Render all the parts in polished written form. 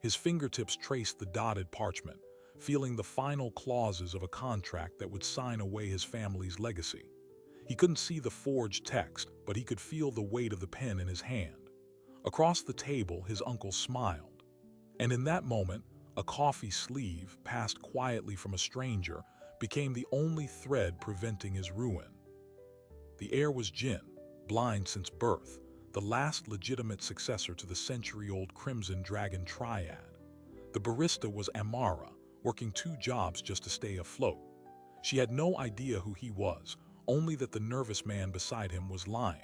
His fingertips traced the dotted parchment, feeling the final clauses of a contract that would sign away his family's legacy. He couldn't see the forged text, but he could feel the weight of the pen in his hand. Across the table, his uncle smiled. And in that moment, a coffee sleeve, passed quietly from a stranger, became the only thread preventing his ruin. The heir was Jin, blind since birth, the last legitimate successor to the century-old Crimson Dragon Triad. The barista was Amara, working 2 jobs just to stay afloat. She had no idea who he was, only that the nervous man beside him was lying.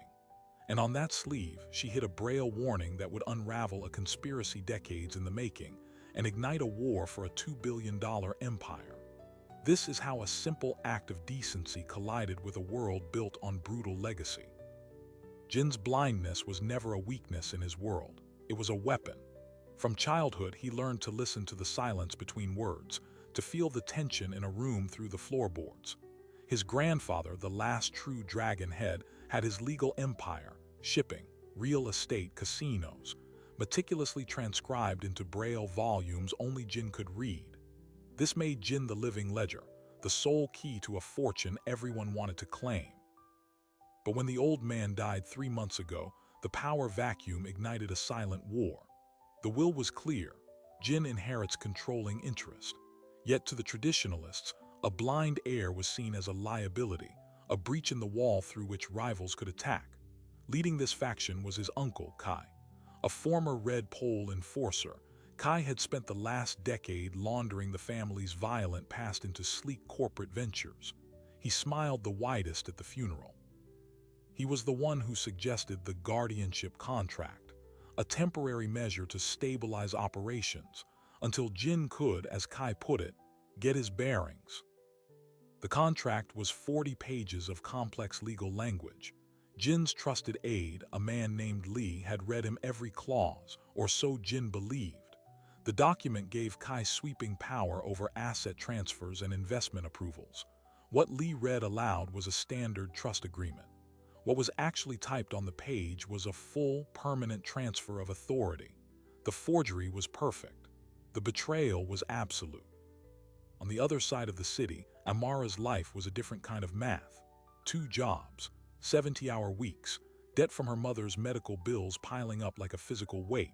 And on that sleeve, she hid a braille warning that would unravel a conspiracy decades in the making and ignite a war for a $2 billion empire. This is how a simple act of decency collided with a world built on brutal legacy. Jin's blindness was never a weakness in his world. It was a weapon. From childhood, he learned to listen to the silence between words, to feel the tension in a room through the floorboards. His grandfather, the last true dragon head, had his legal empire, shipping, real estate, casinos, meticulously transcribed into braille volumes only Jin could read. This made Jin the living ledger, the sole key to a fortune everyone wanted to claim. But when the old man died 3 months ago, the power vacuum ignited a silent war. The will was clear. Jin inherits controlling interest. Yet to the traditionalists, a blind heir was seen as a liability, a breach in the wall through which rivals could attack. Leading this faction was his uncle, Kai. A former Red Pole enforcer, Kai had spent the last decade laundering the family's violent past into sleek corporate ventures. He smiled the widest at the funeral. He was the one who suggested the guardianship contract, a temporary measure to stabilize operations, until Jin could, as Kai put it, get his bearings. The contract was 40 pages of complex legal language. Jin's trusted aide, a man named Lee, had read him every clause, or so Jin believed. The document gave Kai sweeping power over asset transfers and investment approvals. What Lee read aloud was a standard trust agreement. What was actually typed on the page was a full, permanent transfer of authority. The forgery was perfect. The betrayal was absolute. On the other side of the city, Amara's life was a different kind of math. 2 jobs, 70-hour weeks, debt from her mother's medical bills piling up like a physical weight.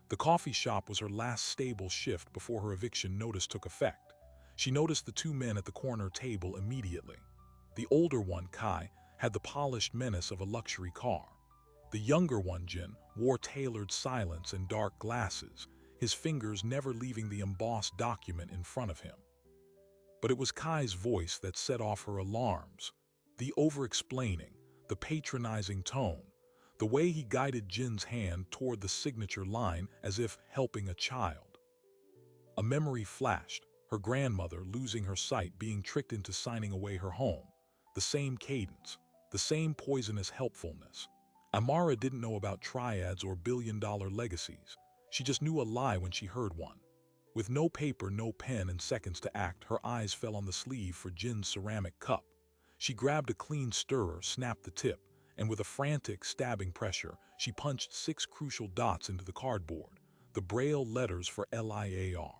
The coffee shop was her last stable shift before her eviction notice took effect. She noticed the 2 men at the corner table immediately. The older one, Kai, had the polished menace of a luxury car. The younger one, Jin, wore tailored silence and dark glasses, his fingers never leaving the embossed document in front of him. But it was Kai's voice that set off her alarms. The over-explaining, the patronizing tone, the way he guided Jin's hand toward the signature line as if helping a child. A memory flashed, her grandmother losing her sight, being tricked into signing away her home. The same cadence, the same poisonous helpfulness. Amara didn't know about triads or billion-dollar legacies. She just knew a lie when she heard one. With no paper, no pen, and seconds to act, her eyes fell on the sleeve for Jin's ceramic cup. She grabbed a clean stirrer, snapped the tip, and with a frantic, stabbing pressure, she punched 6 crucial dots into the cardboard, the braille letters for LIAR.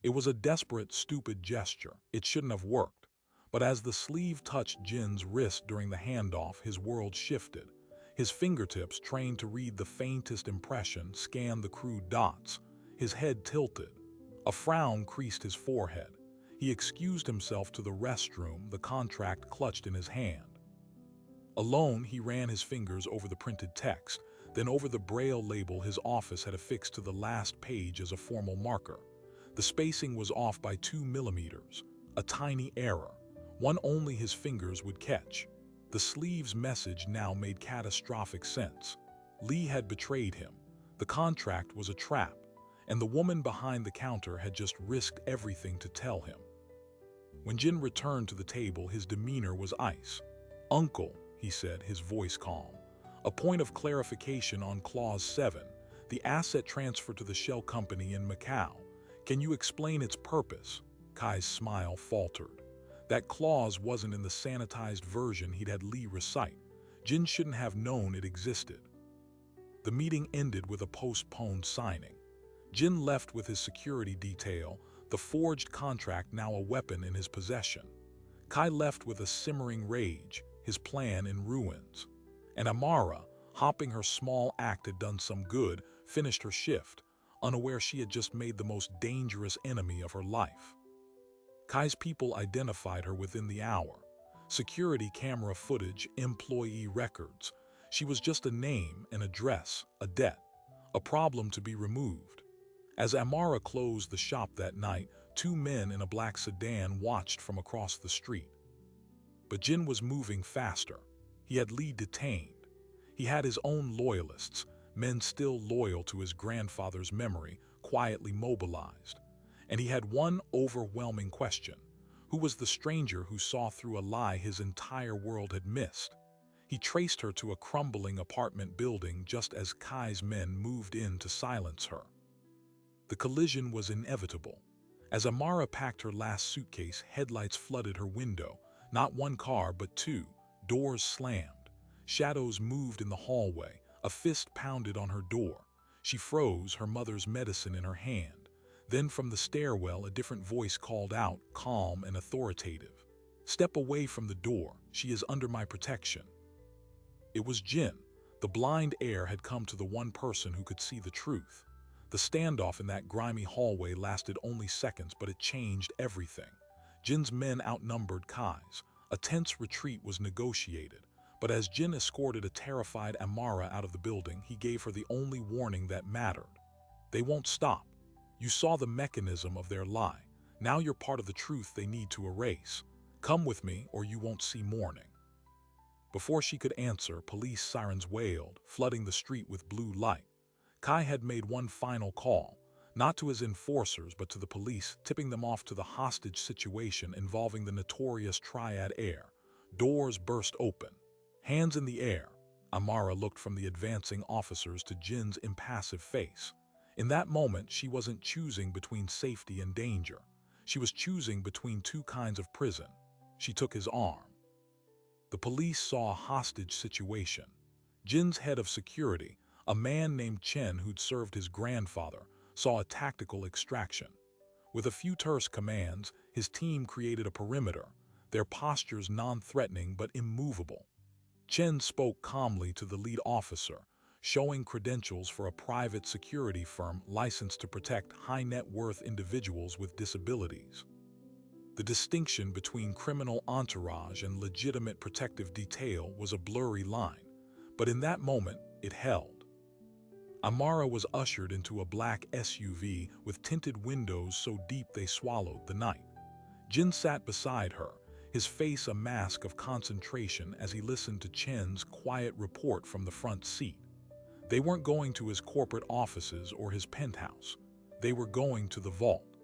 It was a desperate, stupid gesture. It shouldn't have worked. But as the sleeve touched Jin's wrist during the handoff, his world shifted. His fingertips, trained to read the faintest impression, scanned the crude dots. His head tilted. A frown creased his forehead. He excused himself to the restroom, the contract clutched in his hand. Alone, he ran his fingers over the printed text, then over the braille label his office had affixed to the last page as a formal marker. The spacing was off by 2 millimeters, a tiny error, one only his fingers would catch. The sleeve's message now made catastrophic sense. Lee had betrayed him. The contract was a trap, and the woman behind the counter had just risked everything to tell him. When Jin returned to the table, his demeanor was ice. "Uncle," he said, his voice calm. "A point of clarification on Clause 7, the asset transfer to the shell company in Macau. Can you explain its purpose?" Kai's smile faltered. That clause wasn't in the sanitized version he'd had Lee recite. Jin shouldn't have known it existed. The meeting ended with a postponed signing. Jin left with his security detail, the forged contract now a weapon in his possession. Kai left with a simmering rage, his plan in ruins. And Amara, hopping her small act had done some good, finished her shift, unaware she had just made the most dangerous enemy of her life. Kai's people identified her within the hour. Security camera footage, employee records. She was just a name, an address, a debt, a problem to be removed. As Amara closed the shop that night, two men in a black sedan watched from across the street. But Jin was moving faster. He had Lee detained. He had his own loyalists, men still loyal to his grandfather's memory, quietly mobilized. And he had one overwhelming question. Who was the stranger who saw through a lie his entire world had missed? He traced her to a crumbling apartment building just as Kai's men moved in to silence her. The collision was inevitable. As Amara packed her last suitcase, headlights flooded her window. Not one car, but two. Doors slammed. Shadows moved in the hallway. A fist pounded on her door. She froze, her mother's medicine in her hand. Then from the stairwell, a different voice called out, calm and authoritative. "Step away from the door. She is under my protection." It was Jin. The blind heir had come to the one person who could see the truth. The standoff in that grimy hallway lasted only seconds, but it changed everything. Jin's men outnumbered Kai's. A tense retreat was negotiated. But as Jin escorted a terrified Amara out of the building, he gave her the only warning that mattered. "They won't stop. You saw the mechanism of their lie. Now you're part of the truth they need to erase. Come with me or you won't see morning." Before she could answer, police sirens wailed, flooding the street with blue light. Kai had made one final call, not to his enforcers but to the police, tipping them off to the hostage situation involving the notorious Triad Heir. Doors burst open. Hands in the air, Amara looked from the advancing officers to Jin's impassive face. In that moment, she wasn't choosing between safety and danger. She was choosing between two kinds of prison. She took his arm. The police saw a hostage situation. Jin's head of security, a man named Chen who'd served his grandfather, saw a tactical extraction. With a few terse commands, his team created a perimeter, their postures non-threatening but immovable. Chen spoke calmly to the lead officer, showing credentials for a private security firm licensed to protect high-net-worth individuals with disabilities. The distinction between criminal entourage and legitimate protective detail was a blurry line, but in that moment, it held. Amara was ushered into a black SUV with tinted windows so deep they swallowed the night. Jin sat beside her, his face a mask of concentration as he listened to Chen's quiet report from the front seat. They weren't going to his corporate offices or his penthouse. They were going to the vault.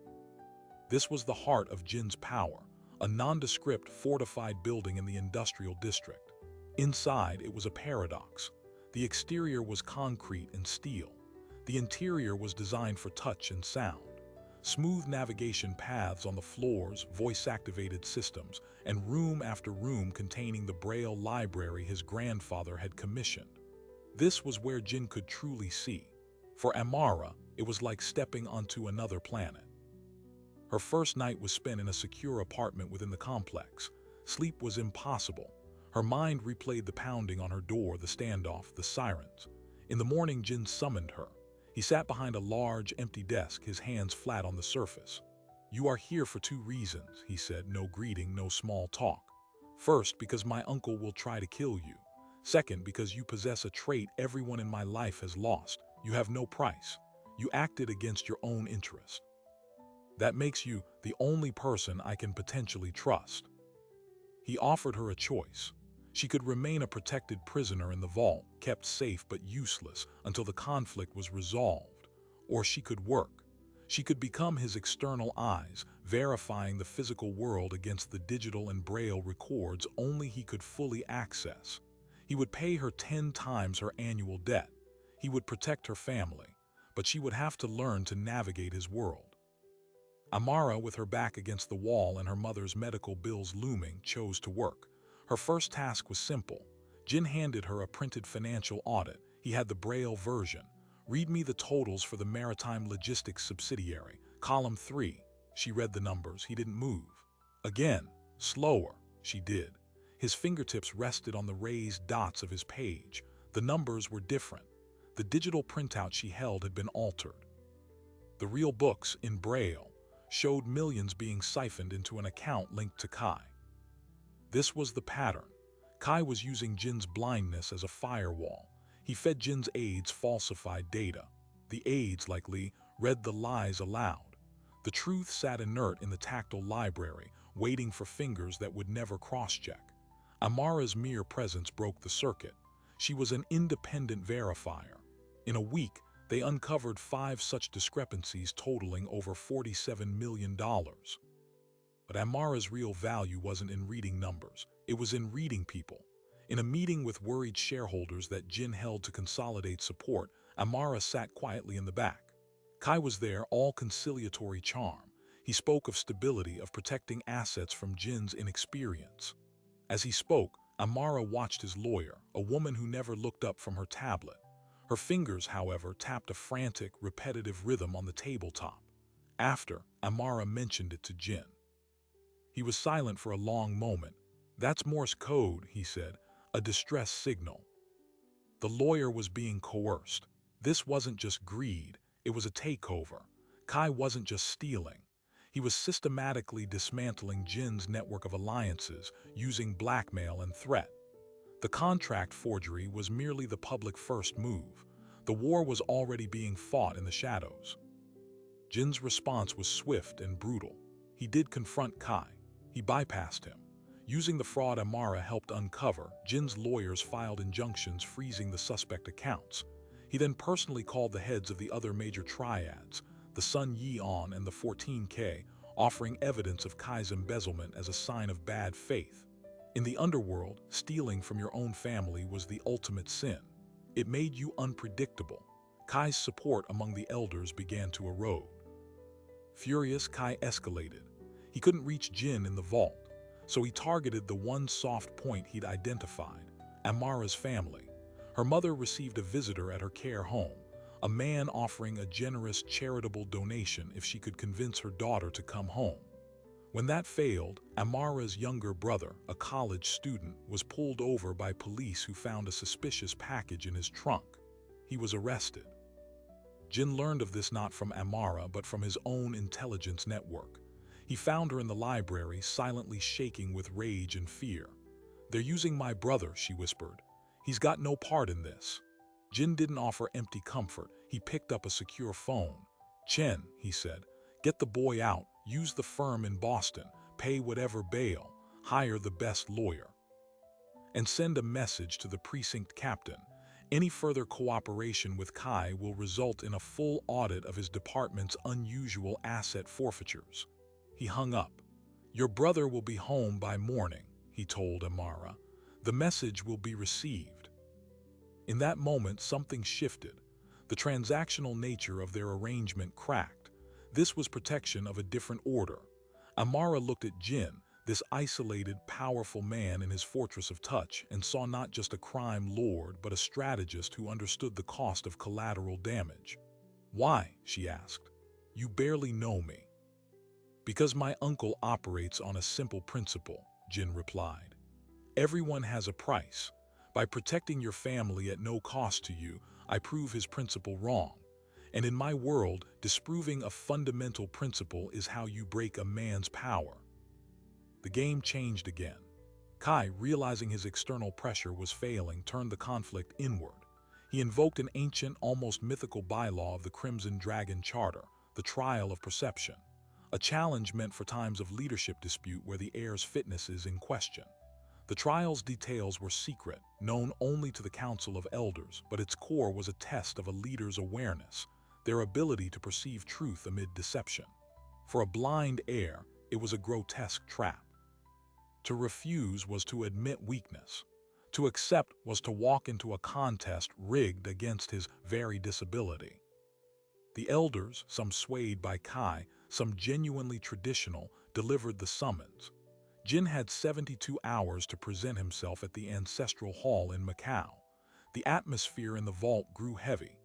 This was the heart of Jin's power, a nondescript fortified building in the industrial district. Inside, it was a paradox. The exterior was concrete and steel. The interior was designed for touch and sound. Smooth navigation paths on the floors, voice-activated systems, and room after room containing the Braille library his grandfather had commissioned. This was where Jin could truly see. For Amara, it was like stepping onto another planet. Her first night was spent in a secure apartment within the complex. Sleep was impossible. Her mind replayed the pounding on her door, the standoff, the sirens. In the morning, Jin summoned her. He sat behind a large, empty desk, his hands flat on the surface. "You are here for two reasons," he said, no greeting, no small talk. "First, because my uncle will try to kill you. Second, because you possess a trait everyone in my life has lost. You have no price. You acted against your own interest. That makes you the only person I can potentially trust." He offered her a choice. She could remain a protected prisoner in the vault, kept safe but useless until the conflict was resolved. Or she could work. She could become his external eyes, verifying the physical world against the digital and Braille records only he could fully access. He would pay her 10 times her annual debt. He would protect her family, but she would have to learn to navigate his world. Amara, with her back against the wall and her mother's medical bills looming, chose to work. Her first task was simple. Jin handed her a printed financial audit. He had the Braille version. Read me the totals for the Maritime Logistics subsidiary. Column 3. She read the numbers. He didn't move. Again, slower. She did. His fingertips rested on the raised dots of his page. The numbers were different. The digital printout she held had been altered. The real books, in Braille, showed millions being siphoned into an account linked to Kai. This was the pattern. Kai was using Jin's blindness as a firewall. He fed Jin's aides falsified data. The aides, likely, read the lies aloud. The truth sat inert in the tactile library, waiting for fingers that would never cross-check. Amara's mere presence broke the circuit. She was an independent verifier. In a week, they uncovered 5 such discrepancies totaling over $47 million. But Amara's real value wasn't in reading numbers. It was in reading people. In a meeting with worried shareholders that Jin held to consolidate support, Amara sat quietly in the back. Kai was there, all conciliatory charm. He spoke of stability, of protecting assets from Jin's inexperience. As he spoke, Amara watched his lawyer, a woman who never looked up from her tablet. Her fingers, however, tapped a frantic, repetitive rhythm on the tabletop. After, Amara mentioned it to Jin. He was silent for a long moment. "That's Morse code," he said, "a distress signal." The lawyer was being coerced. This wasn't just greed, it was a takeover. Kai wasn't just stealing. He was systematically dismantling Jin's network of alliances, using blackmail and threat. The contract forgery was merely the public first move. The war was already being fought in the shadows. Jin's response was swift and brutal. He did confront Kai. He bypassed him. Using the fraud Amara helped uncover, Jin's lawyers filed injunctions freezing the suspect accounts. He then personally called the heads of the other major triads, the Sun Yi-On and the 14K, offering evidence of Kai's embezzlement as a sign of bad faith. In the underworld, stealing from your own family was the ultimate sin. It made you unpredictable. Kai's support among the elders began to erode. Furious, Kai escalated. He couldn't reach Jin in the vault, so he targeted the one soft point he'd identified, Amara's family. Her mother received a visitor at her care home, a man offering a generous charitable donation if she could convince her daughter to come home. When that failed, Amara's younger brother, a college student, was pulled over by police who found a suspicious package in his trunk. He was arrested. Jin learned of this not from Amara but from his own intelligence network. He found her in the library, silently shaking with rage and fear. "They're using my brother," she whispered. "He's got no part in this." Jin didn't offer empty comfort. He picked up a secure phone. "Chen," he said, "get the boy out, use the firm in Boston, pay whatever bail, hire the best lawyer, and send a message to the precinct captain. Any further cooperation with Kai will result in a full audit of his department's unusual asset forfeitures." He hung up. "Your brother will be home by morning," he told Amara. "The message will be received." In that moment, something shifted. The transactional nature of their arrangement cracked. This was protection of a different order. Amara looked at Jin, this isolated, powerful man in his fortress of touch, and saw not just a crime lord, but a strategist who understood the cost of collateral damage. "Why?" she asked. "You barely know me." "Because my uncle operates on a simple principle," Jin replied. "Everyone has a price. By protecting your family at no cost to you, I prove his principle wrong. And in my world, disproving a fundamental principle is how you break a man's power." The game changed again. Kai, realizing his external pressure was failing, turned the conflict inward. He invoked an ancient, almost mythical bylaw of the Crimson Dragon Charter, the trial of perception, a challenge meant for times of leadership dispute where the heir's fitness is in question. The trial's details were secret, known only to the Council of Elders, but its core was a test of a leader's awareness, their ability to perceive truth amid deception. For a blind heir, it was a grotesque trap. To refuse was to admit weakness. To accept was to walk into a contest rigged against his very disability. The elders, some swayed by Kai, some genuinely traditional, delivered the summons. Jin had 72 hours to present himself at the ancestral hall in Macau. The atmosphere in the vault grew heavy.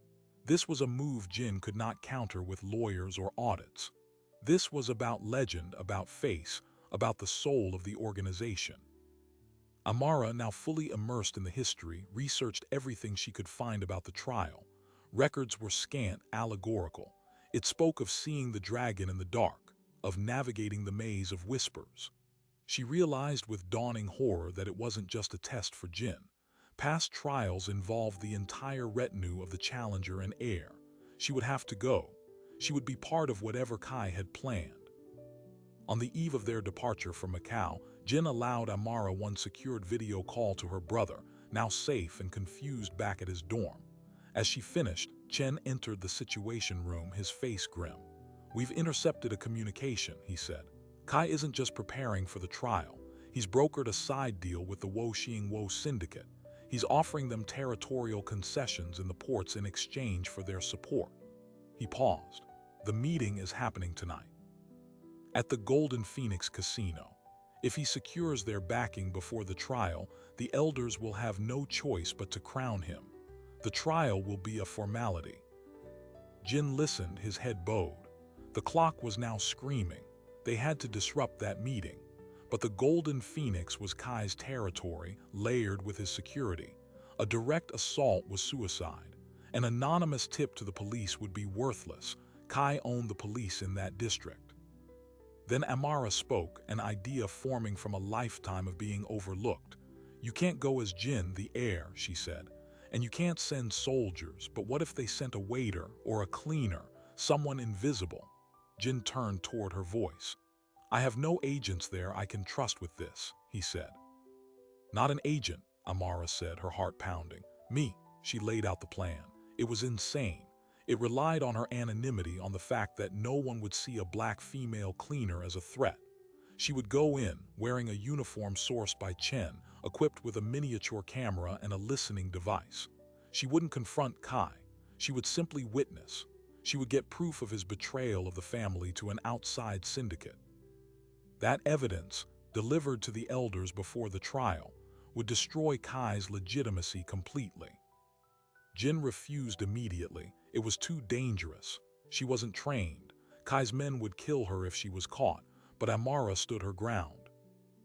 This was a move Jin could not counter with lawyers or audits. This was about legend, about face, about the soul of the organization. Amara, now fully immersed in the history, researched everything she could find about the trial. Records were scant, allegorical. It spoke of seeing the dragon in the dark, of navigating the maze of whispers. She realized with dawning horror that it wasn't just a test for Jin. Past trials involved the entire retinue of the Challenger and Heir. She would have to go. She would be part of whatever Kai had planned. On the eve of their departure from Macau, Jin allowed Amara one secured video call to her brother, now safe and confused back at his dorm. As she finished, Chen entered the situation room, his face grim. "We've intercepted a communication," he said. "Kai isn't just preparing for the trial. He's brokered a side deal with the Wo syndicate. He's offering them territorial concessions in the ports in exchange for their support." He paused. "The meeting is happening tonight at the Golden Phoenix Casino. If he secures their backing before the trial, the elders will have no choice but to crown him. The trial will be a formality." Jin listened, his head bowed. The clock was now screaming. They had to disrupt that meeting. But the Golden Phoenix was Kai's territory, layered with his security. A direct assault was suicide. An anonymous tip to the police would be worthless. Kai owned the police in that district. Then Amara spoke, an idea forming from a lifetime of being overlooked. "You can't go as Jin, the heir," she said. "And you can't send soldiers, but what if they sent a waiter or a cleaner, someone invisible?" Jin turned toward her voice. "I have no agents there I can trust with this," he said. "Not an agent," Amara said, her heart pounding. "Me." She laid out the plan. It was insane. It relied on her anonymity, on the fact that no one would see a black female cleaner as a threat. She would go in, wearing a uniform sourced by Chen, equipped with a miniature camera and a listening device. She wouldn't confront Kai. She would simply witness. She would get proof of his betrayal of the family to an outside syndicate. That evidence, delivered to the elders before the trial, would destroy Kai's legitimacy completely. Jin refused immediately. It was too dangerous. She wasn't trained. Kai's men would kill her if she was caught, but Amara stood her ground.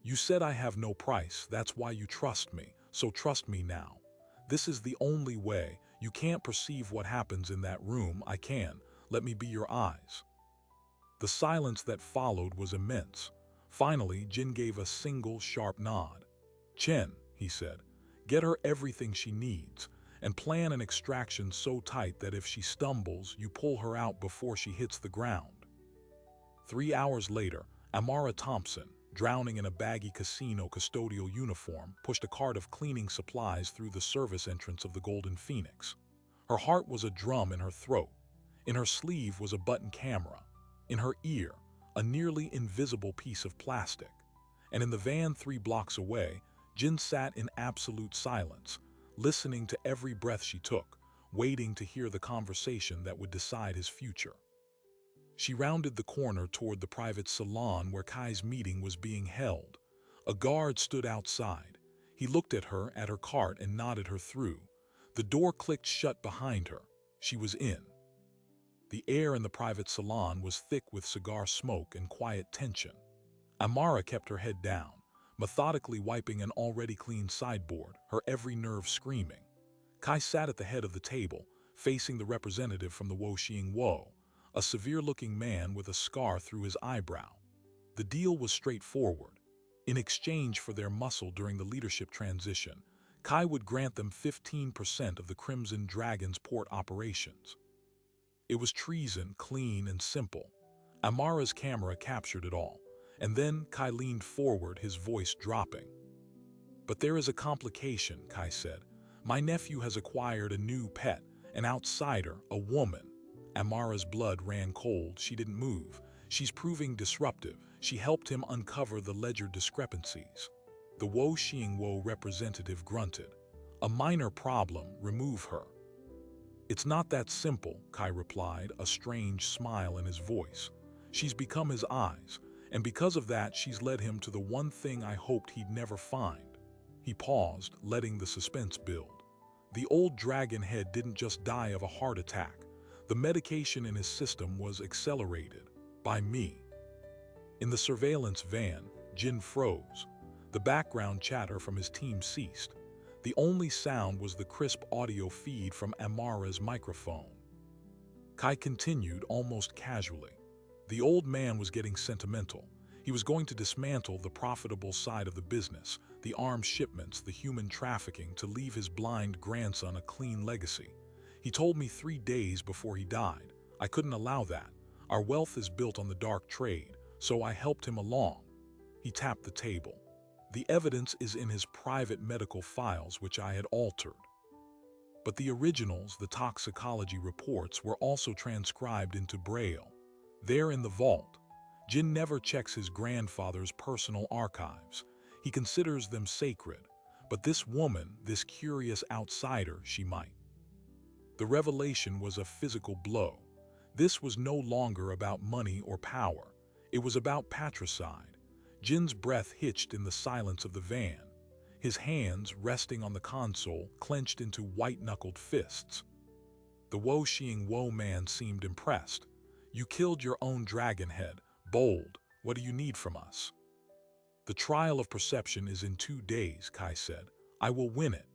"You said I have no price, that's why you trust me, so trust me now. This is the only way. You can't perceive what happens in that room, I can. Let me be your eyes." The silence that followed was immense. Finally, Jin gave a single sharp nod. "Chen," he said, "get her everything she needs, and plan an extraction so tight that if she stumbles, you pull her out before she hits the ground." 3 hours later, Amara Thompson, drowning in a baggy casino custodial uniform, pushed a cart of cleaning supplies through the service entrance of the Golden Phoenix. Her heart was a drum in her throat. In her sleeve was a button camera. In her ear, a nearly invisible piece of plastic. And in the van 3 blocks away, Jin sat in absolute silence, listening to every breath she took, waiting to hear the conversation that would decide his future. She rounded the corner toward the private salon where Kai's meeting was being held. A guard stood outside. He looked at her cart, and nodded her through. The door clicked shut behind her. She was in. The air in the private salon was thick with cigar smoke and quiet tension. Amara kept her head down, methodically wiping an already clean sideboard, her every nerve screaming. Kai sat at the head of the table, facing the representative from the Wo, a severe-looking man with a scar through his eyebrow. The deal was straightforward. In exchange for their muscle during the leadership transition, Kai would grant them 15% of the Crimson Dragon's port operations. It was treason, clean and simple. Amara's camera captured it all, and then Kai leaned forward, his voice dropping. "But there is a complication," Kai said. "My nephew has acquired a new pet, an outsider, a woman." Amara's blood ran cold. She didn't move. "She's proving disruptive." She helped him uncover the ledger discrepancies. The Wo representative grunted. "A minor problem, remove her." "It's not that simple," Kai replied, a strange smile in his voice. "She's become his eyes, and because of that she's led him to the one thing I hoped he'd never find." He paused, letting the suspense build. The old dragon head didn't just die of a heart attack. The medication in his system was accelerated by me. In the surveillance van, Jin froze. The background chatter from his team ceased. The only sound was the crisp audio feed from Amara's microphone. Kai continued almost casually. The old man was getting sentimental. He was going to dismantle the profitable side of the business, the arms shipments, the human trafficking, to leave his blind grandson a clean legacy. He told me 3 days before he died. I couldn't allow that. Our wealth is built on the dark trade, so I helped him along. He tapped the table. The evidence is in his private medical files, which I had altered. But the originals, the toxicology reports, were also transcribed into Braille. They're in the vault. Jin never checks his grandfather's personal archives. He considers them sacred. But this woman, this curious outsider, she might. The revelation was a physical blow. This was no longer about money or power. It was about patricide. Jin's breath hitched in the silence of the van. His hands, resting on the console, clenched into white-knuckled fists. The Wo man seemed impressed. You killed your own dragon head. Bold. What do you need from us? The trial of perception is in 2 days, Kai said. I will win it.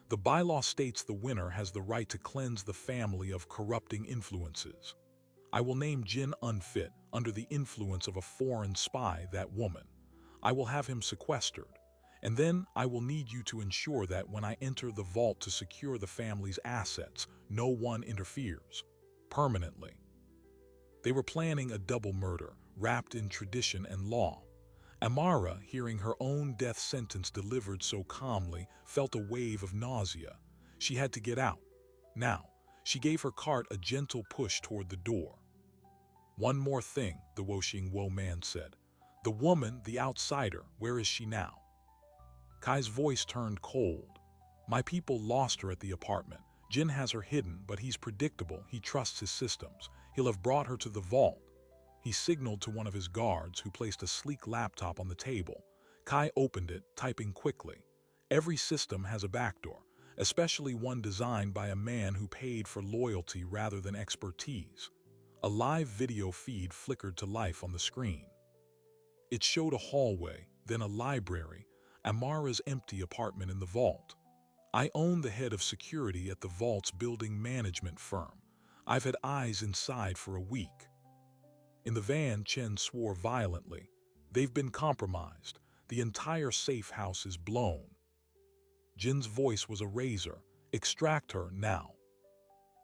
The bylaw states the winner has the right to cleanse the family of corrupting influences. I will name Jin unfit, under the influence of a foreign spy, that woman. I will have him sequestered. And then I will need you to ensure that when I enter the vault to secure the family's assets, no one interferes. Permanently. They were planning a double murder, wrapped in tradition and law. Amara, hearing her own death sentence delivered so calmly, felt a wave of nausea. She had to get out. Now, she gave her cart a gentle push toward the door. One more thing, the Wo man said. The woman, the outsider, where is she now? Kai's voice turned cold. My people lost her at the apartment. Jin has her hidden, but he's predictable. He trusts his systems. He'll have brought her to the vault. He signaled to one of his guards, who placed a sleek laptop on the table. Kai opened it, typing quickly. Every system has a backdoor, especially one designed by a man who paid for loyalty rather than expertise. A live video feed flickered to life on the screen. It showed a hallway, then a library, Amara's empty apartment in the vault. I own the head of security at the vault's building management firm. I've had eyes inside for a week. In the van, Chen swore violently. They've been compromised. The entire safe house is blown. Jin's voice was a razor. Extract her now.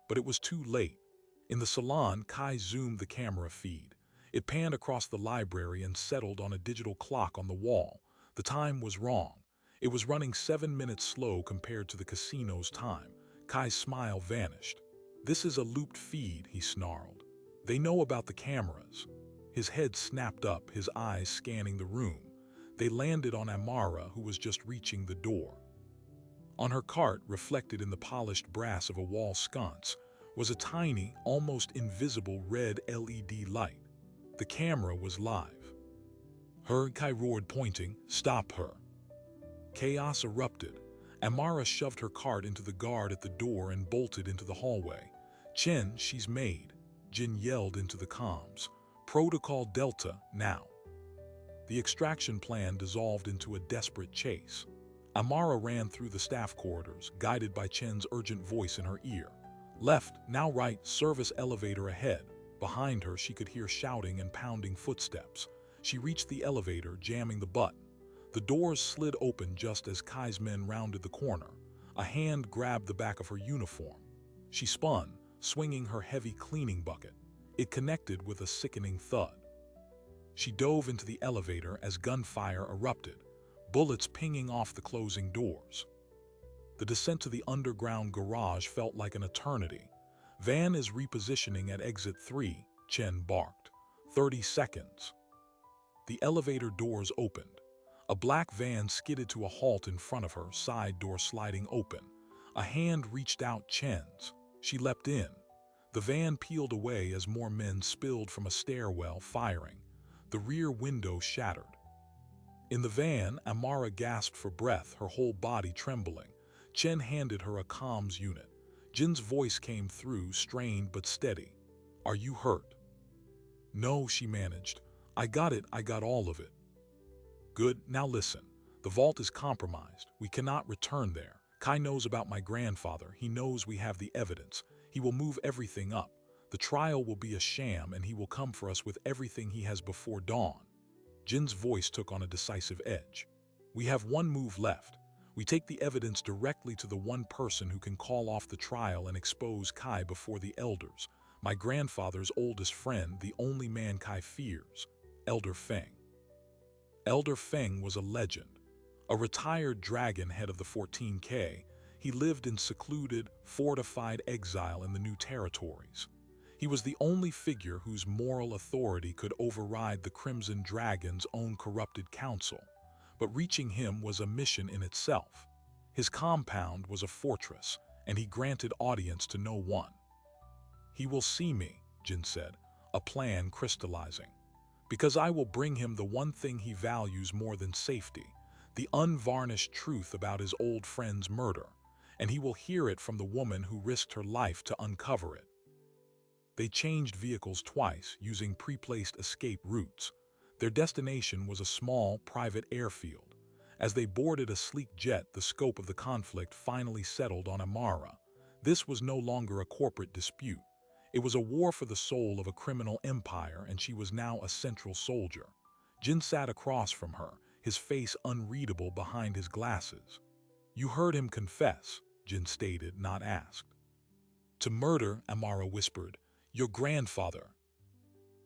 But it was too late. In the salon, Kai zoomed the camera feed. It panned across the library and settled on a digital clock on the wall. The time was wrong. It was running 7 minutes slow compared to the casino's time. Kai's smile vanished. This is a looped feed, he snarled. They know about the cameras. His head snapped up, his eyes scanning the room. They landed on Amara, who was just reaching the door. On her cart, reflected in the polished brass of a wall sconce, was a tiny, almost invisible red LED light. The camera was live. Her, Kai roared, pointing. Stop her. Chaos erupted. Amara shoved her cart into the guard at the door and bolted into the hallway. Chen, she's made. Jin yelled into the comms. Protocol Delta, now. The extraction plan dissolved into a desperate chase. Amara ran through the staff corridors, guided by Chen's urgent voice in her ear. Left, now right, service elevator ahead. Behind her, she could hear shouting and pounding footsteps. She reached the elevator, jamming the button. The doors slid open just as Kai's men rounded the corner. A hand grabbed the back of her uniform. She spun, swinging her heavy cleaning bucket. It connected with a sickening thud. She dove into the elevator as gunfire erupted, bullets pinging off the closing doors. The descent to the underground garage felt like an eternity. Van is repositioning at exit 3, Chen barked. 30 seconds. The elevator doors opened. A black van skidded to a halt in front of her, side door sliding open. A hand reached out Chen's. She leapt in. The van peeled away as more men spilled from a stairwell, firing. The rear window shattered. In the van, Amara gasped for breath, her whole body trembling. Chen handed her a comms unit. Jin's voice came through, strained but steady. "Are you hurt?" "No," she managed. I got all of it." "Good, now listen. The vault is compromised. We cannot return there. Kai knows about my grandfather. He knows we have the evidence. He will move everything up. The trial will be a sham, and he will come for us with everything he has before dawn." Jin's voice took on a decisive edge. "We have one move left. We take the evidence directly to the one person who can call off the trial and expose Kai before the elders. My grandfather's oldest friend, the only man Kai fears, Elder Feng." Elder Feng was a legend. A retired dragon head of the 14K, he lived in secluded, fortified exile in the New Territories. He was the only figure whose moral authority could override the Crimson Dragon's own corrupted council. But reaching him was a mission in itself. His compound was a fortress, and he granted audience to no one. "He will see me," Jin said, a plan crystallizing. "Because I will bring him the one thing he values more than safety, the unvarnished truth about his old friend's murder, and he will hear it from the woman who risked her life to uncover it." They changed vehicles twice, using pre-placed escape routes. Their destination was a small, private airfield. As they boarded a sleek jet, the scope of the conflict finally settled on Amara. This was no longer a corporate dispute. It was a war for the soul of a criminal empire, and she was now a central soldier. Jin sat across from her, his face unreadable behind his glasses. "You heard him confess," Jin stated, not asked. "To murder," Amara whispered. "Your grandfather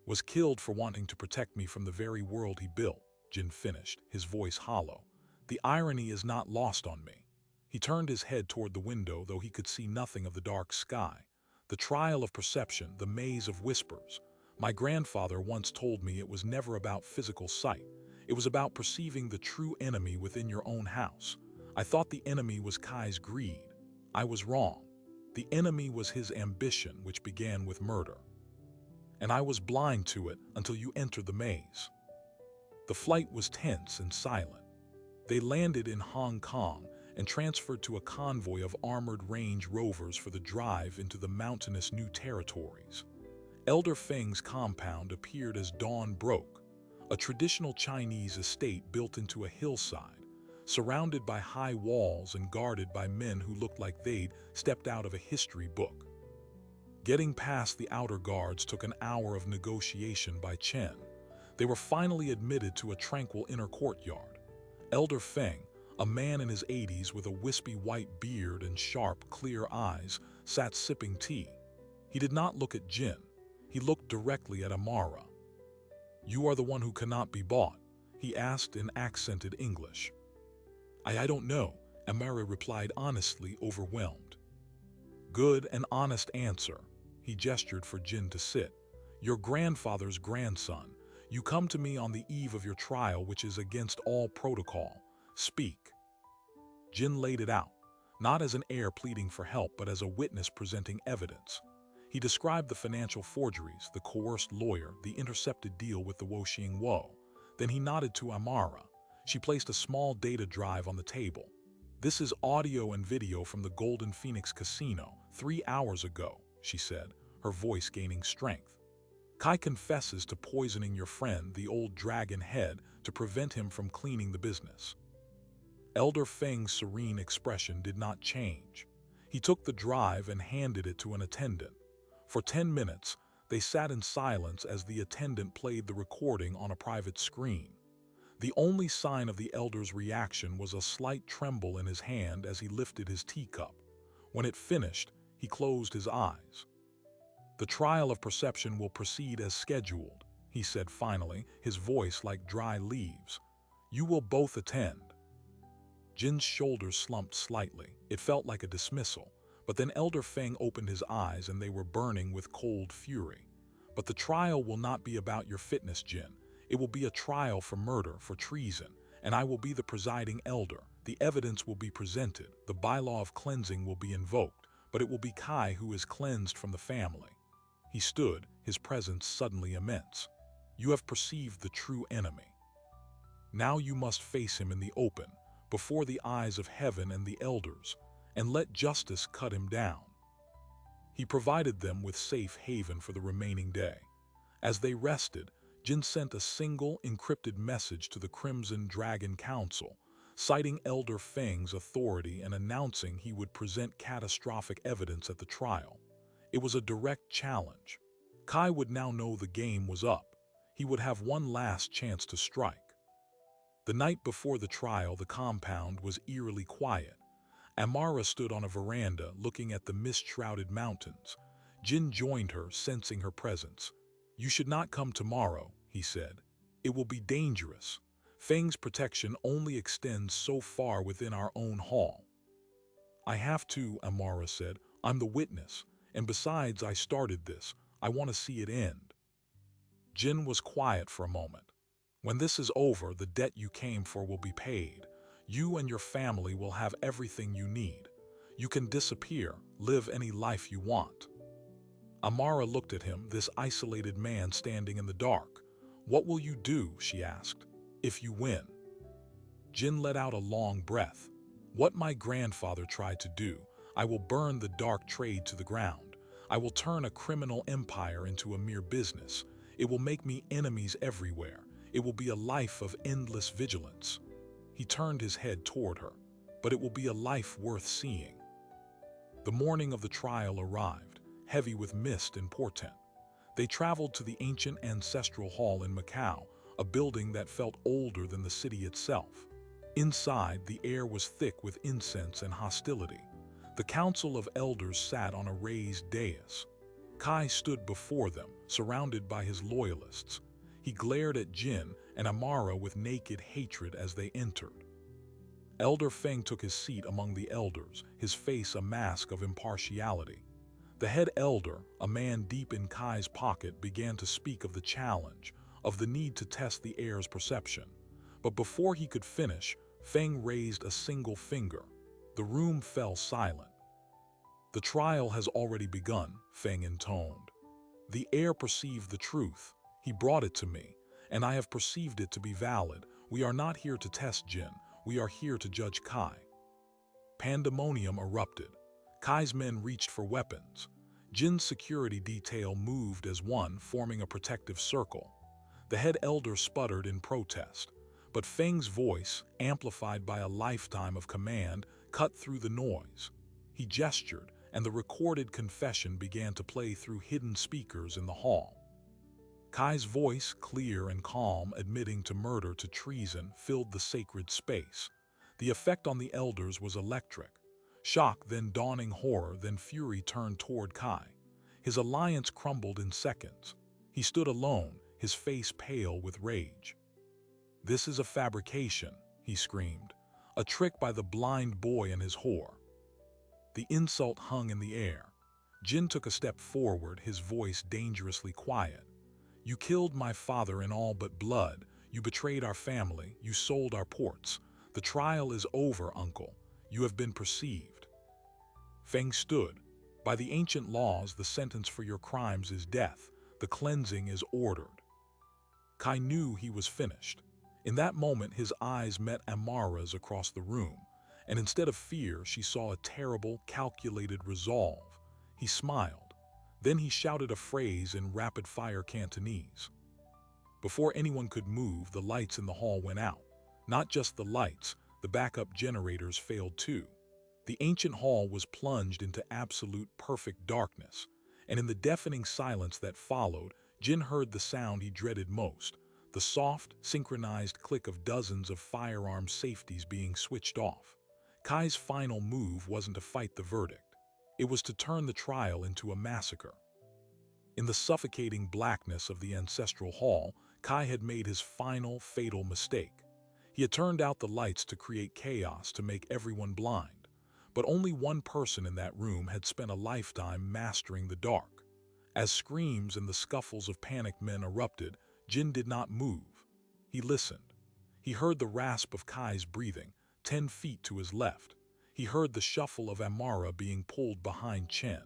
was killed for wanting to protect me from the very world he built," Jin finished, his voice hollow. "The irony is not lost on me." He turned his head toward the window, though he could see nothing of the dark sky. "The trial of perception, the maze of whispers. My grandfather once told me it was never about physical sight. It was about perceiving the true enemy within your own house. I thought the enemy was Kai's greed. I was wrong. The enemy was his ambition, which began with murder. And I was blind to it until you entered the maze." The flight was tense and silent. They landed in Hong Kong and transferred to a convoy of armored Range Rovers for the drive into the mountainous New Territories. Elder Feng's compound appeared as dawn broke, a traditional Chinese estate built into a hillside, surrounded by high walls and guarded by men who looked like they'd stepped out of a history book. Getting past the outer guards took an hour of negotiation by Chen. They were finally admitted to a tranquil inner courtyard. Elder Feng, a man in his 80s with a wispy white beard and sharp, clear eyes, sat sipping tea. He did not look at Jin. He looked directly at Amara. "You are the one who cannot be bought?" he asked in accented English. I don't know," Amara replied honestly, overwhelmed. "Good, an honest answer." He gestured for Jin to sit. "Your grandfather's grandson. You come to me on the eve of your trial, which is against all protocol. Speak." Jin laid it out, not as an heir pleading for help, but as a witness presenting evidence. He described the financial forgeries, the coerced lawyer, the intercepted deal with the Woxing Wo. Then he nodded to Amara. She placed a small data drive on the table. "This is audio and video from the Golden Phoenix Casino 3 hours ago," she said, her voice gaining strength. "Kai confesses to poisoning your friend, the old dragon head, to prevent him from cleaning the business." Elder Feng's serene expression did not change. He took the drive and handed it to an attendant. For 10 minutes, they sat in silence as the attendant played the recording on a private screen. The only sign of the elder's reaction was a slight tremble in his hand as he lifted his teacup. When it finished, he closed his eyes. "The trial of perception will proceed as scheduled," he said finally, his voice like dry leaves. "You will both attend." Jin's shoulders slumped slightly. It felt like a dismissal. But then Elder Feng opened his eyes and they were burning with cold fury. "But the trial will not be about your fitness, Jin. It will be a trial for murder, for treason, and I will be the presiding elder. The evidence will be presented, the bylaw of cleansing will be invoked, but it will be Kai who is cleansed from the family." He stood, his presence suddenly immense. "You have perceived the true enemy. Now you must face him in the open, before the eyes of heaven and the elders." and let justice cut him down. He provided them with safe haven for the remaining day. As they rested, Jin sent a single encrypted message to the Crimson Dragon Council, citing Elder Feng's authority and announcing he would present catastrophic evidence at the trial. It was a direct challenge. Kai would now know the game was up. He would have one last chance to strike. The night before the trial, the compound was eerily quiet. Amara stood on a veranda looking at the mist-shrouded mountains. Jin joined her, sensing her presence. "You should not come tomorrow," he said. "It will be dangerous. Feng's protection only extends so far within our own hall." "I have to," Amara said. "I'm the witness. And besides, I started this. I want to see it end." Jin was quiet for a moment. "When this is over, the debt you came for will be paid. You and your family will have everything you need. You can disappear, live any life you want." Amara looked at him, this isolated man standing in the dark. "What will you do," she asked, "if you win?" Jin let out a long breath. "What my grandfather tried to do. I will burn the dark trade to the ground. I will turn a criminal empire into a mere business. It will make me enemies everywhere. It will be a life of endless vigilance." He turned his head toward her. "But it will be a life worth seeing." The morning of the trial arrived, heavy with mist and portent. They traveled to the ancient ancestral hall in Macau, a building that felt older than the city itself. Inside, the air was thick with incense and hostility. The council of elders sat on a raised dais. Kai stood before them, surrounded by his loyalists. He glared at Jin and Amara with naked hatred as they entered. Elder Feng took his seat among the elders, his face a mask of impartiality. The head elder, a man deep in Kai's pocket, began to speak of the challenge, of the need to test the heir's perception. But before he could finish, Feng raised a single finger. The room fell silent. "The trial has already begun," Feng intoned. "The heir perceived the truth. He brought it to me, and I have perceived it to be valid. We are not here to test Jin. We are here to judge Kai." Pandemonium erupted. Kai's men reached for weapons. Jin's security detail moved as one, forming a protective circle. The head elder sputtered in protest, but Feng's voice, amplified by a lifetime of command, cut through the noise. He gestured, and the recorded confession began to play through hidden speakers in the hall. Kai's voice, clear and calm, admitting to murder to treason, filled the sacred space. The effect on the elders was electric. Shock, then dawning horror, then fury turned toward Kai. His alliance crumbled in seconds. He stood alone, his face pale with rage. "This is a fabrication," he screamed. "A trick by the blind boy and his whore." The insult hung in the air. Jin took a step forward, his voice dangerously quiet. "You killed my father in all but blood. You betrayed our family. You sold our ports. The trial is over, uncle. You have been perceived." Feng stood. "By the ancient laws, the sentence for your crimes is death. The cleansing is ordered." Kai knew he was finished. In that moment, his eyes met Amara's across the room, and instead of fear, she saw a terrible, calculated resolve. He smiled. Then he shouted a phrase in rapid-fire Cantonese. Before anyone could move, the lights in the hall went out. Not just the lights, the backup generators failed too. The ancient hall was plunged into absolute perfect darkness, and in the deafening silence that followed, Jin heard the sound he dreaded most, the soft, synchronized click of dozens of firearm safeties being switched off. Kai's final move wasn't to fight the verdict. It was to turn the trial into a massacre. In the suffocating blackness of the ancestral hall, Kai had made his final, fatal mistake. He had turned out the lights to create chaos, to make everyone blind. But only one person in that room had spent a lifetime mastering the dark. As screams and the scuffles of panicked men erupted, Jin did not move. He listened. He heard the rasp of Kai's breathing, 10 feet to his left. He heard the shuffle of Amara being pulled behind Chen.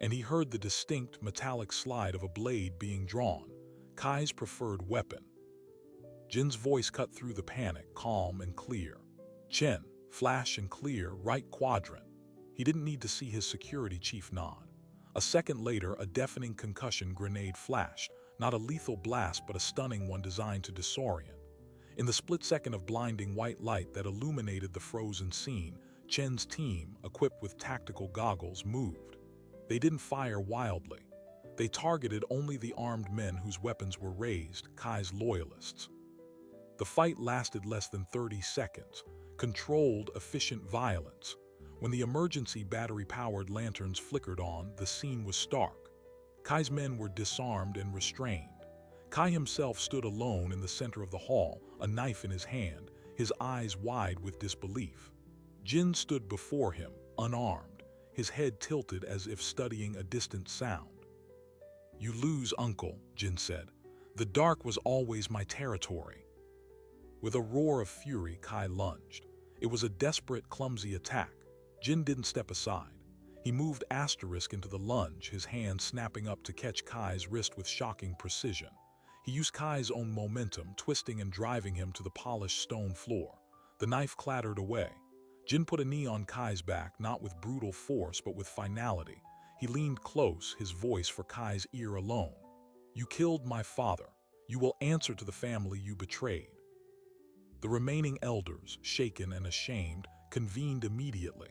And he heard the distinct metallic slide of a blade being drawn, Kai's preferred weapon. Jin's voice cut through the panic, calm and clear. "Chen, flash and clear, right quadrant." He didn't need to see his security chief nod. A second later, a deafening concussion grenade flashed, not a lethal blast but a stunning one designed to disorient. In the split second of blinding white light that illuminated the frozen scene, Chen's team, equipped with tactical goggles, moved. They didn't fire wildly. They targeted only the armed men whose weapons were raised, Kai's loyalists. The fight lasted less than 30 seconds, controlled, efficient violence. When the emergency battery-powered lanterns flickered on, the scene was stark. Kai's men were disarmed and restrained. Kai himself stood alone in the center of the hall, a knife in his hand, his eyes wide with disbelief. Jin stood before him, unarmed, his head tilted as if studying a distant sound. "You lose, uncle," Jin said. "The dark was always my territory." With a roar of fury, Kai lunged. It was a desperate, clumsy attack. Jin didn't step aside. He moved asterisk into the lunge, his hand snapping up to catch Kai's wrist with shocking precision. He used Kai's own momentum, twisting and driving him to the polished stone floor. The knife clattered away. Jin put a knee on Kai's back, not with brutal force, but with finality. He leaned close, his voice for Kai's ear alone. "You killed my father. You will answer to the family you betrayed." The remaining elders, shaken and ashamed, convened immediately.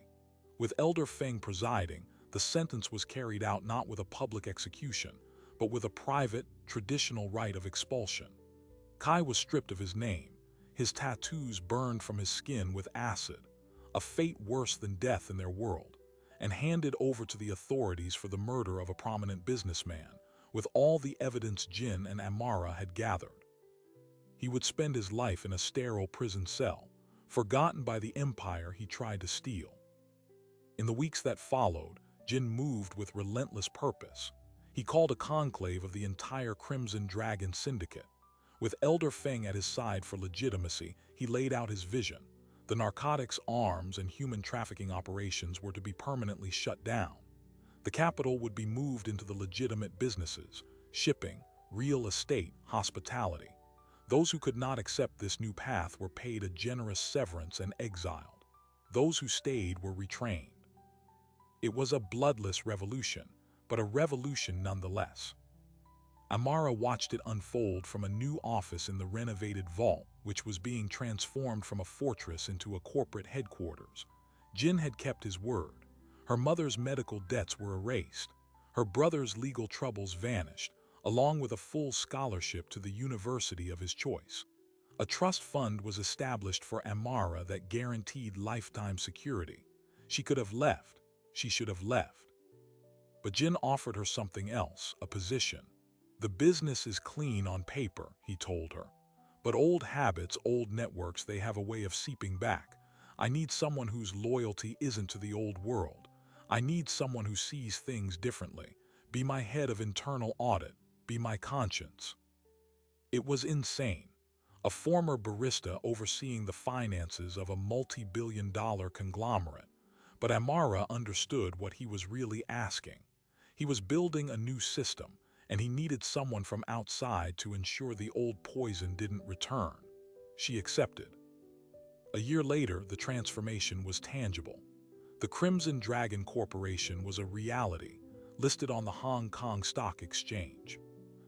With Elder Feng presiding, the sentence was carried out not with a public execution, but with a private, traditional rite of expulsion. Kai was stripped of his name, his tattoos burned from his skin with acid, a fate worse than death in their world, and handed over to the authorities for the murder of a prominent businessman, with all the evidence Jin and Amara had gathered. He would spend his life in a sterile prison cell, forgotten by the empire he tried to steal. In the weeks that followed, Jin moved with relentless purpose. He called a conclave of the entire Crimson Dragon Syndicate. With Elder Feng at his side for legitimacy, he laid out his vision. The narcotics, arms, and human trafficking operations were to be permanently shut down. The capital would be moved into the legitimate businesses: shipping, real estate, hospitality. Those who could not accept this new path were paid a generous severance and exiled. Those who stayed were retrained. It was a bloodless revolution, but a revolution nonetheless. Amara watched it unfold from a new office in the renovated vault, which was being transformed from a fortress into a corporate headquarters. Jin had kept his word. Her mother's medical debts were erased. Her brother's legal troubles vanished, along with a full scholarship to the university of his choice. A trust fund was established for Amara that guaranteed lifetime security. She could have left. She should have left. But Jin offered her something else, a position. "The business is clean on paper," he told her. "But old habits, old networks, they have a way of seeping back. I need someone whose loyalty isn't to the old world. I need someone who sees things differently. Be my head of internal audit. Be my conscience." It was insane. A former barista overseeing the finances of a multi-billion-dollar conglomerate. But Amara understood what he was really asking. He was building a new system, and he needed someone from outside to ensure the old poison didn't return. She accepted. A year later, the transformation was tangible. The Crimson Dragon Corporation was a reality, listed on the Hong Kong Stock Exchange.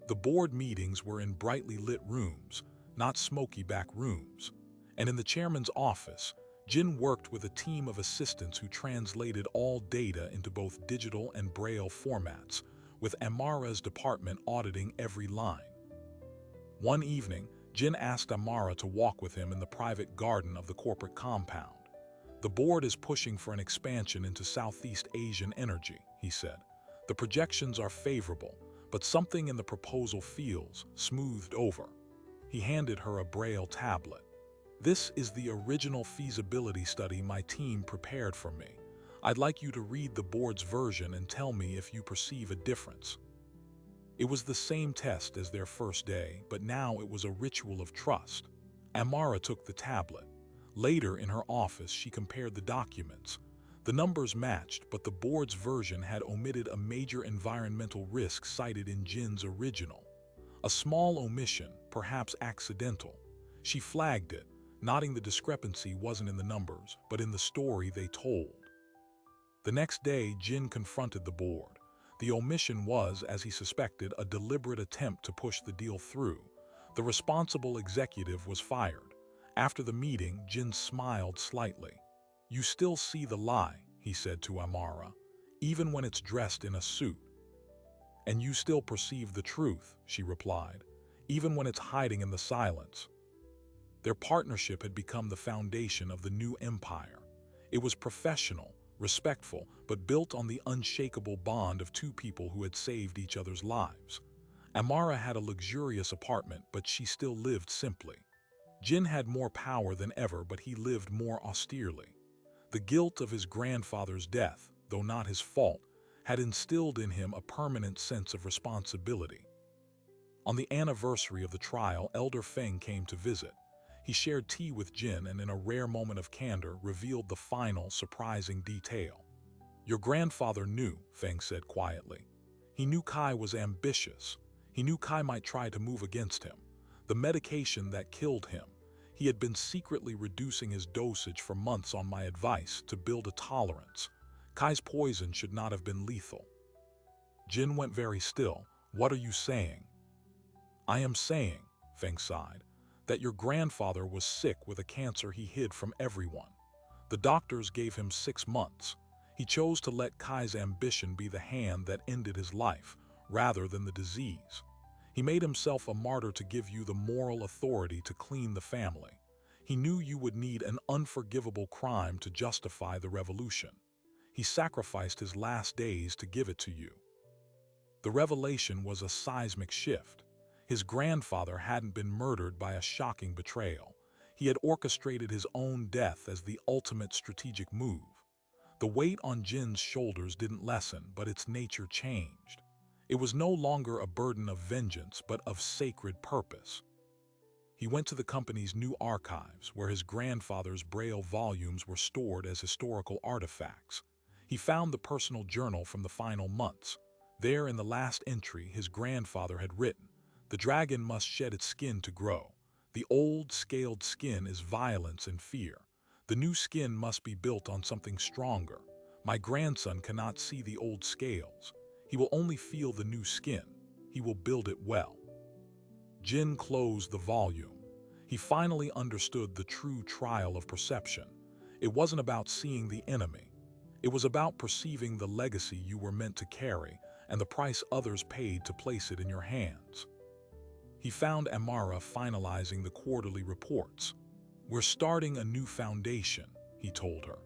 The board meetings were in brightly lit rooms, not smoky back rooms. And in the chairman's office, Jin worked with a team of assistants who translated all data into both digital and braille formats, with Amara's department auditing every line. One evening, Jin asked Amara to walk with him in the private garden of the corporate compound. "The board is pushing for an expansion into Southeast Asian energy," he said. "The projections are favorable, but something in the proposal feels smoothed over." He handed her a braille tablet. "This is the original feasibility study my team prepared for me. I'd like you to read the board's version and tell me if you perceive a difference." It was the same test as their first day, but now it was a ritual of trust. Amara took the tablet. Later in her office, she compared the documents. The numbers matched, but the board's version had omitted a major environmental risk cited in Jin's original. A small omission, perhaps accidental. She flagged it, noting the discrepancy wasn't in the numbers, but in the story they told. The next day, Jin confronted the board. The omission was, as he suspected, a deliberate attempt to push the deal through. The responsible executive was fired. After the meeting, Jin smiled slightly. "You still see the lie," he said to Amara, "even when it's dressed in a suit." "And you still perceive the truth," she replied, "even when it's hiding in the silence." Their partnership had become the foundation of the new empire. It was professional, respectful, but built on the unshakable bond of two people who had saved each other's lives. Amara had a luxurious apartment, but she still lived simply. Jin had more power than ever, but he lived more austerely. The guilt of his grandfather's death, though not his fault, had instilled in him a permanent sense of responsibility. On the anniversary of the trial, Elder Feng came to visit. He shared tea with Jin and, in a rare moment of candor, revealed the final, surprising detail. "Your grandfather knew," Feng said quietly. "He knew Kai was ambitious. He knew Kai might try to move against him. The medication that killed him, he had been secretly reducing his dosage for months on my advice to build a tolerance. Kai's poison should not have been lethal." Jin went very still. "What are you saying?" "I am saying," Feng sighed, "that your grandfather was sick with a cancer he hid from everyone. The doctors gave him 6 months. He chose to let Kai's ambition be the hand that ended his life, rather than the disease. He made himself a martyr to give you the moral authority to clean the family. He knew you would need an unforgivable crime to justify the revolution. He sacrificed his last days to give it to you." The revelation was a seismic shift. His grandfather hadn't been murdered by a shocking betrayal. He had orchestrated his own death as the ultimate strategic move. The weight on Jin's shoulders didn't lessen, but its nature changed. It was no longer a burden of vengeance, but of sacred purpose. He went to the company's new archives, where his grandfather's Braille volumes were stored as historical artifacts. He found the personal journal from the final months. There, in the last entry, his grandfather had written, "The dragon must shed its skin to grow. The old, scaled skin is violence and fear. The new skin must be built on something stronger. My grandson cannot see the old scales. He will only feel the new skin. He will build it well." Jin closed the volume. He finally understood the true trial of perception. It wasn't about seeing the enemy. It was about perceiving the legacy you were meant to carry and the price others paid to place it in your hands. He found Amara finalizing the quarterly reports. "We're starting a new foundation," he told her.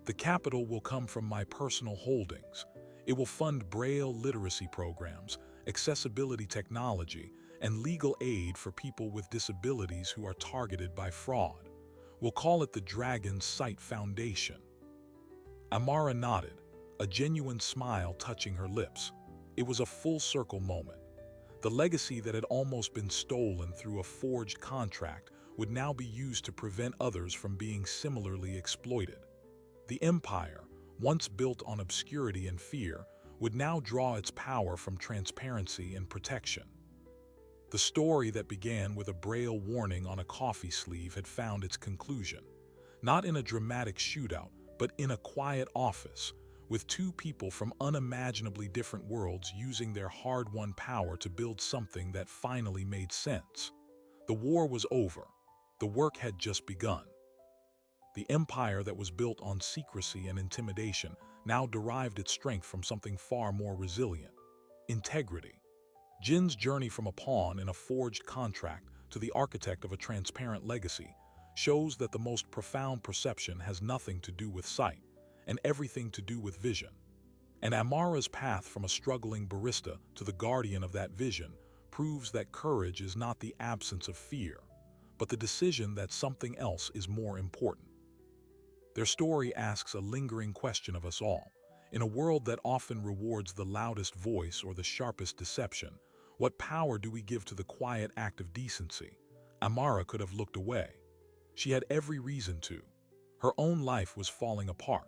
"The capital will come from my personal holdings. It will fund Braille literacy programs, accessibility technology, and legal aid for people with disabilities who are targeted by fraud. We'll call it the Dragon Sight Foundation." Amara nodded, a genuine smile touching her lips. It was a full-circle moment. The legacy that had almost been stolen through a forged contract would now be used to prevent others from being similarly exploited. The empire, once built on obscurity and fear, would now draw its power from transparency and protection. The story that began with a Braille warning on a coffee sleeve had found its conclusion, not in a dramatic shootout, but in a quiet office, with two people from unimaginably different worlds using their hard-won power to build something that finally made sense. The war was over. The work had just begun. The empire that was built on secrecy and intimidation now derived its strength from something far more resilient: integrity. Jin's journey from a pawn in a forged contract to the architect of a transparent legacy shows that the most profound perception has nothing to do with sight and everything to do with vision. And Amara's path from a struggling barista to the guardian of that vision proves that courage is not the absence of fear, but the decision that something else is more important. Their story asks a lingering question of us all. In a world that often rewards the loudest voice or the sharpest deception, what power do we give to the quiet act of decency? Amara could have looked away. She had every reason to. Her own life was falling apart.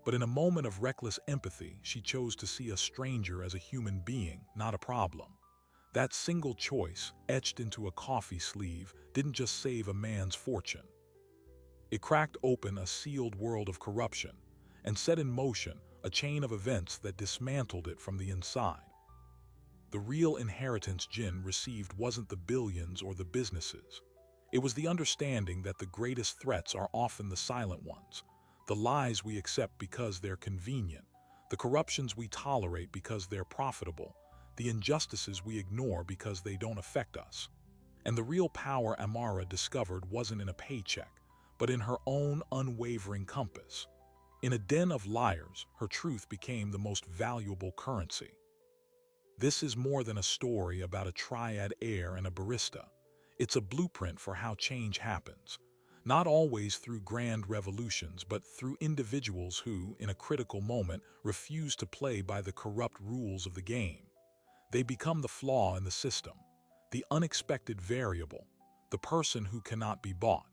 But in a moment of reckless empathy, she chose to see a stranger as a human being, not a problem. That single choice, etched into a coffee sleeve, didn't just save a man's fortune. It cracked open a sealed world of corruption and set in motion a chain of events that dismantled it from the inside. The real inheritance Jin received wasn't the billions or the businesses. It was the understanding that the greatest threats are often the silent ones, the lies we accept because they're convenient, the corruptions we tolerate because they're profitable, the injustices we ignore because they don't affect us. And the real power Amara discovered wasn't in a paycheck, but in her own unwavering compass. In a den of liars, her truth became the most valuable currency. This is more than a story about a Triad Heir and a barista. It's a blueprint for how change happens, not always through grand revolutions, but through individuals who, in a critical moment, refuse to play by the corrupt rules of the game. They become the flaw in the system, the unexpected variable, the person who cannot be bought.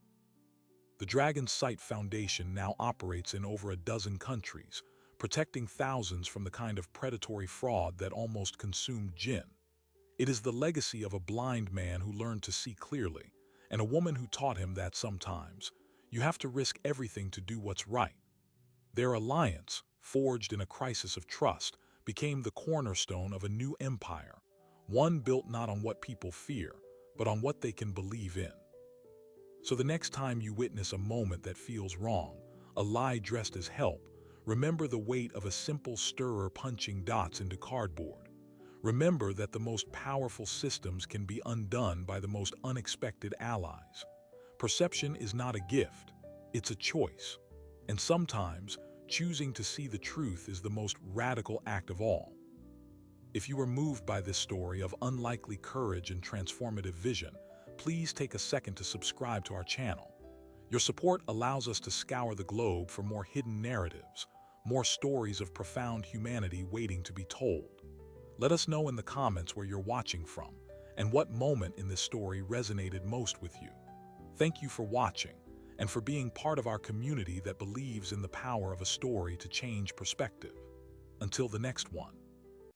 The Dragon's Sight Foundation now operates in over a dozen countries, protecting thousands from the kind of predatory fraud that almost consumed Jin. It is the legacy of a blind man who learned to see clearly, and a woman who taught him that sometimes you have to risk everything to do what's right. Their alliance, forged in a crisis of trust, became the cornerstone of a new empire, one built not on what people fear, but on what they can believe in. So the next time you witness a moment that feels wrong, a lie dressed as help, remember the weight of a simple stirrer punching dots into cardboard. Remember that the most powerful systems can be undone by the most unexpected allies. Perception is not a gift, it's a choice. And sometimes, choosing to see the truth is the most radical act of all. If you were moved by this story of unlikely courage and transformative vision, please take a second to subscribe to our channel. Your support allows us to scour the globe for more hidden narratives, more stories of profound humanity waiting to be told. Let us know in the comments where you're watching from and what moment in this story resonated most with you. Thank you for watching and for being part of our community that believes in the power of a story to change perspective. Until the next one.